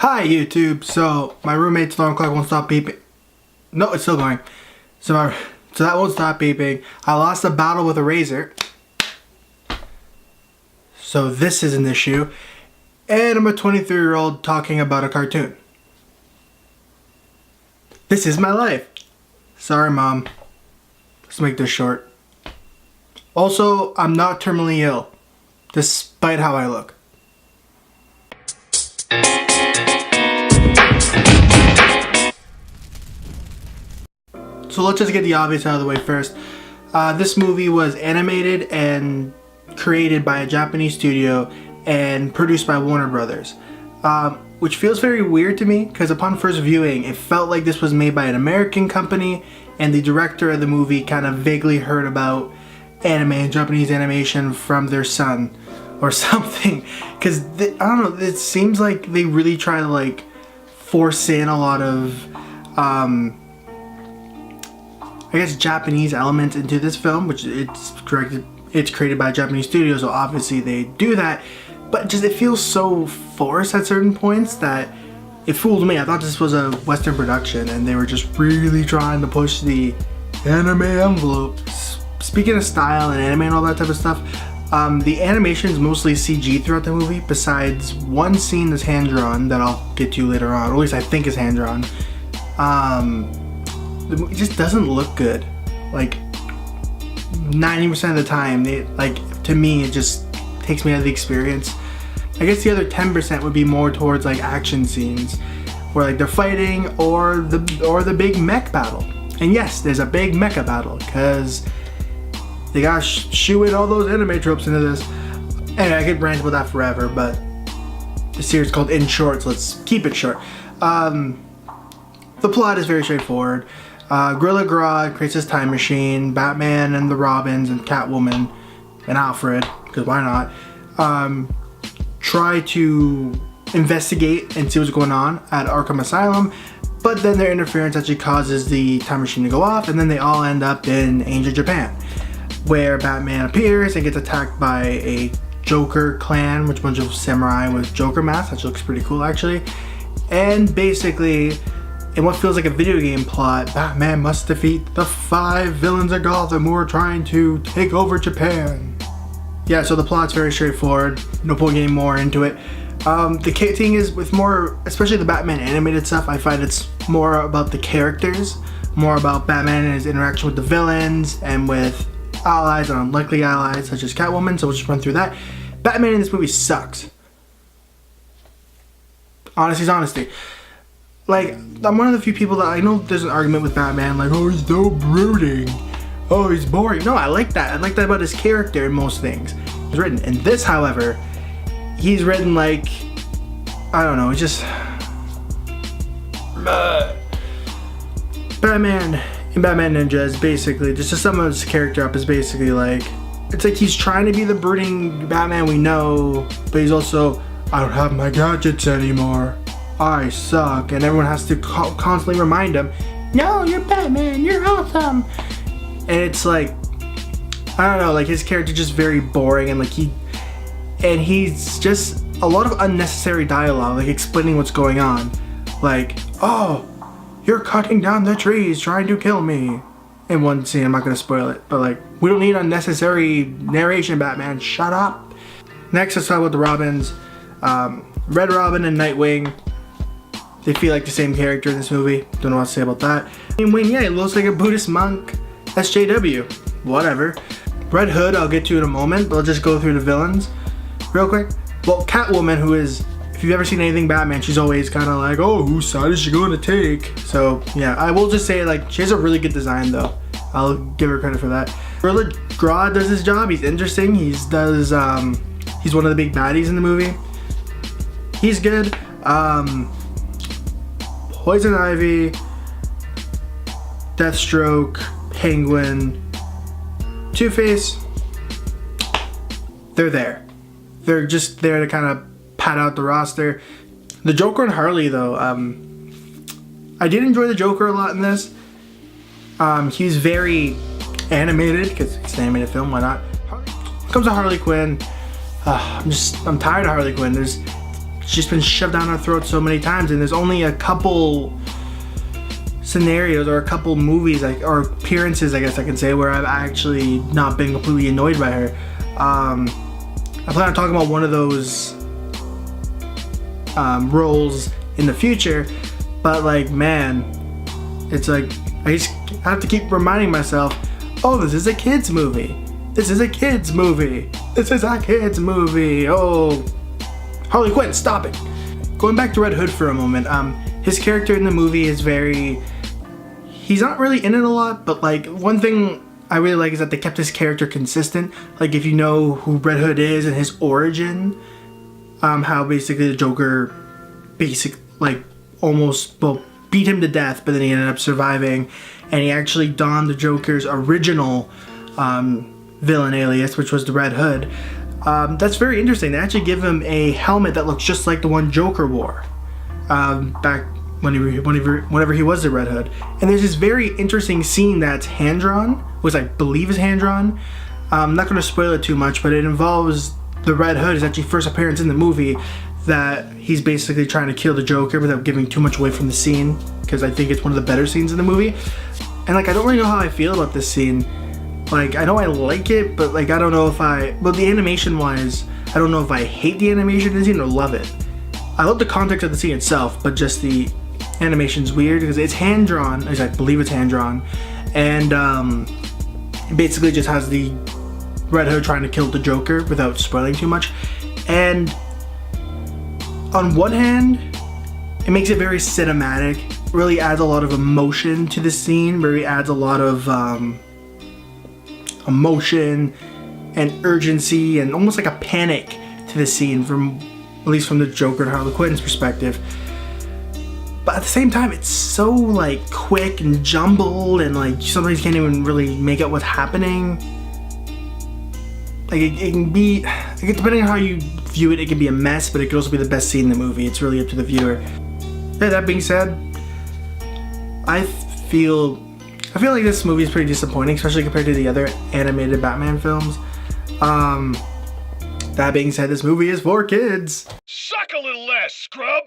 Hi YouTube. So my roommate's alarm clock won't stop beeping. No, it's still going. So that won't stop beeping. I lost a battle with a razor. So this is an issue. And I'm a 23-year-old talking about a cartoon. This is my life. Sorry, Mom. Let's make this short. Also, I'm not terminally ill, despite how I look. So let's just get the obvious out of the way first. This movie was animated and created by a Japanese studio and produced by Warner Brothers. Which feels very weird to me because upon first viewing, it felt like this was made by an American company and the director of the movie kind of vaguely heard about anime and Japanese animation from their son or something. Because, I don't know, it seems like they really try to like force in a lot of, I guess, Japanese elements into this film, which it's created by a Japanese studio, so obviously they do that. But just it feels so forced at certain points that it fooled me. I thought this was a Western production and they were just really trying to push the anime envelope. Speaking of style and anime and all that type of stuff, the animation is mostly CG throughout the movie, besides one scene that's hand-drawn that I'll get to later on, or at least I think is hand-drawn. It just doesn't look good. Like 90% of the time, to me, it just takes me out of the experience. I guess the other 10% would be more towards like action scenes where like they're fighting or the big mech battle. And yes, there's a big mecha battle because they gotta shoe in all those anime tropes into this. Anyway, I could rant about that forever, but the series is called In Short, so let's keep it short. The plot is very straightforward. Gorilla Grodd creates this time machine. Batman and the Robins and Catwoman and Alfred, because why not, try to investigate and see what's going on at Arkham Asylum, but then their interference actually causes the time machine to go off, and then they all end up in ancient Japan, where Batman appears and gets attacked by a Joker clan, which is a bunch of samurai with Joker masks, which looks pretty cool actually. And basically, in what feels like a video game plot, Batman must defeat the 5 villains of Gotham who are trying to take over Japan. Yeah, so the plot's very straightforward. No point getting more into it. The thing is, with more, especially the Batman animated stuff, I find it's more about the characters, more about Batman and his interaction with the villains and with allies and unlikely allies such as Catwoman, so we'll just run through that. Batman in this movie sucks. Honesty's honesty. Like, I'm one of the few people that I know there's an argument with Batman, like, oh, he's so brooding. Oh, he's boring. No, I like that. I like that about his character in most things he's written. And this, however, he's written like, I don't know, it's just... Batman in Batman Ninja is basically, just to sum his character up, is basically like, it's like he's trying to be the brooding Batman we know, but he's also, I don't have my gadgets anymore. I suck. And everyone has to constantly remind him, no, you're Batman, you're awesome. And it's like, I don't know, like his character just very boring, and like he's just a lot of unnecessary dialogue, like explaining what's going on. Like, oh, you're cutting down the trees trying to kill me. In one scene, I'm not gonna spoil it, but like, we don't need unnecessary narration, Batman, shut up. Next, let's talk about the Robins. Red Robin and Nightwing. They feel like the same character in this movie. Don't know what to say about that. Nightwing, yeah, he looks like a Buddhist monk. SJW, whatever. Red Hood, I'll get to in a moment, but I'll just go through the villains real quick. Well, Catwoman, who is, if you've ever seen anything Batman, she's always kind of like, oh, whose side is she going to take? So, yeah, I will just say, like, she has a really good design, though. I'll give her credit for that. Gorilla Grodd does his job. He's interesting. He's one of the big baddies in the movie. He's good. Poison Ivy, Deathstroke, Penguin, Two-Face, they're there. They're just there to kind of pad out the roster. The Joker and Harley, though, I did enjoy the Joker a lot in this. He's very animated, because it's an animated film, why not? Comes to Harley Quinn. I'm tired of Harley Quinn. it's just been shoved down our throats so many times, and there's only a couple scenarios or a couple movies or appearances, I guess I can say, where I've actually not been completely annoyed by her. I plan on talking about one of those roles in the future, but like, man, it's like I have to keep reminding myself, oh, this is a kids movie. This is a kids movie. This is a kids movie. Oh, Harley Quinn, stop it. Going back to Red Hood for a moment, his character in the movie is he's not really in it a lot, but like one thing I really like is that they kept his character consistent. Like, if you know who Red Hood is and his origin, how basically the Joker almost beat him to death, but then he ended up surviving, and he actually donned the Joker's original villain alias, which was the Red Hood. That's very interesting. They actually give him a helmet that looks just like the one Joker wore back whenever he was the Red Hood. And there's this very interesting scene that's hand-drawn, which I believe is hand-drawn. I'm not going to spoil it too much, but it involves the Red Hood. His actually first appearance in the movie, that he's basically trying to kill the Joker without giving too much away from the scene, because I think it's one of the better scenes in the movie. And like, I don't really know how I feel about this scene. Like, I know I like it, but like, I don't know if the animation wise, I don't know if I hate the animation in the scene or love it. I love the context of the scene itself, but just the animation's weird because it's hand-drawn, as I believe it's hand-drawn, and it basically just has the Red Hood trying to kill the Joker without spoiling too much. And on one hand, it makes it very cinematic, really adds a lot of emotion to the scene, really adds a lot of emotion and urgency and almost like a panic to the scene, at least from the Joker and Harley Quinn's perspective. But at the same time, it's so like quick and jumbled, and like sometimes you can't even really make out what's happening. Like, it can be, depending on how you view it, it can be a mess, but it could also be the best scene in the movie. It's really up to the viewer. Yeah, that being said, I feel like this movie is pretty disappointing, especially compared to the other animated Batman films. That being said, this movie is for kids. Suck a little less, scrub!